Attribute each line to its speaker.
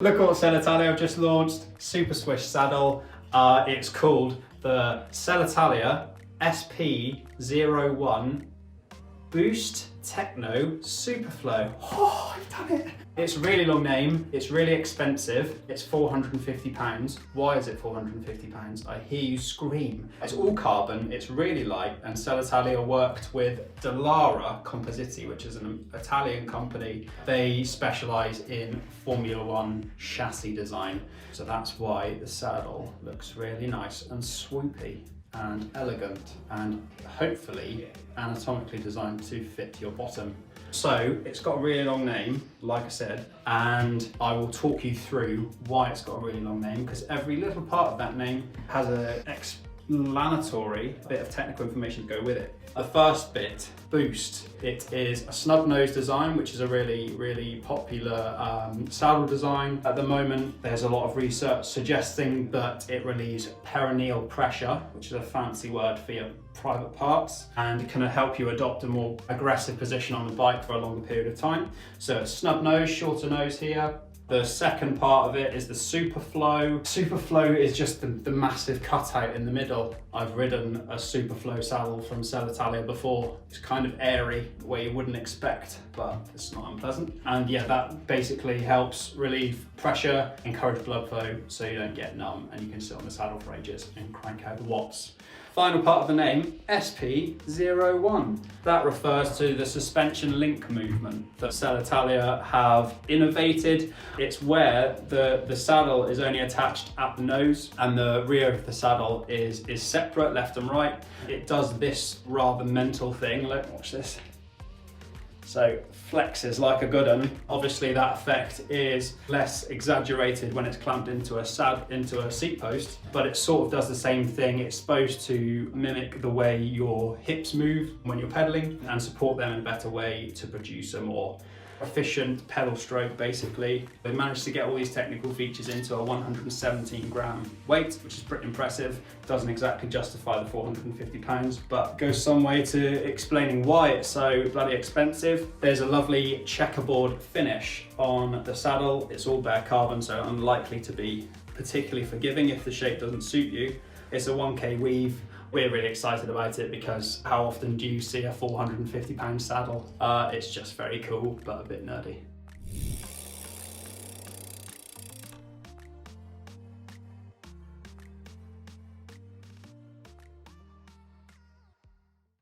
Speaker 1: Look what Selle Italia have just launched, super swish saddle. It's called the Selle Italia SP01 Boost Tekno Superflow. Oh, I've done it! It's a really long name, it's really expensive, it's £450. Why is it £450? I hear you scream. It's all carbon, it's really light, and Selle Italia worked with Dallara Compositi, which is an Italian company. They specialise in Formula One chassis design. So that's why the saddle looks really nice and swoopy and elegant and hopefully anatomically designed to fit your bottom. So it's got a really long name, like I said, and I will talk you through why it's got a really long name, because every little part of that name has an explanatory bit of technical information to go with it. The first bit, Boost. It is a snub nose design, which is a really popular saddle design. At the moment, there's a lot of research suggesting that it relieves perineal pressure, which is a fancy word for your private parts, and can help you adopt a more aggressive position on the bike for a longer period of time. So it's snub nose, shorter nose here. The second part of it is the Superflow. Superflow is just the massive cutout in the middle. I've ridden a Superflow saddle from Selle Italia before. It's kind of airy, where you wouldn't expect, but it's not unpleasant. And yeah, that basically helps relieve pressure, encourage blood flow, so you don't get numb and you can sit on the saddle for ages and crank out the watts. Final part of the name, SP01. That refers to the suspension link movement that Selle Italia have innovated. It's where the saddle is only attached at the nose and the rear of the saddle is separate, left and right. It does this rather mental thing. Look, watch this. So flexes like a good un. Obviously that effect is less exaggerated when it's clamped into a seat post, but it sort of does the same thing. It's supposed to mimic the way your hips move when you're pedaling and support them in a better way to produce a more efficient pedal stroke, basically. They managed to get all these technical features into a 117 gram weight, which is pretty impressive. Doesn't exactly justify the £450, but goes some way to explaining why it's so bloody expensive. There's a lovely checkerboard finish on the saddle. It's all bare carbon, so unlikely to be particularly forgiving if the shape doesn't suit you. It's a 1K weave. We're really excited about it because how often do you see a £450 saddle? It's just very cool, but a bit nerdy.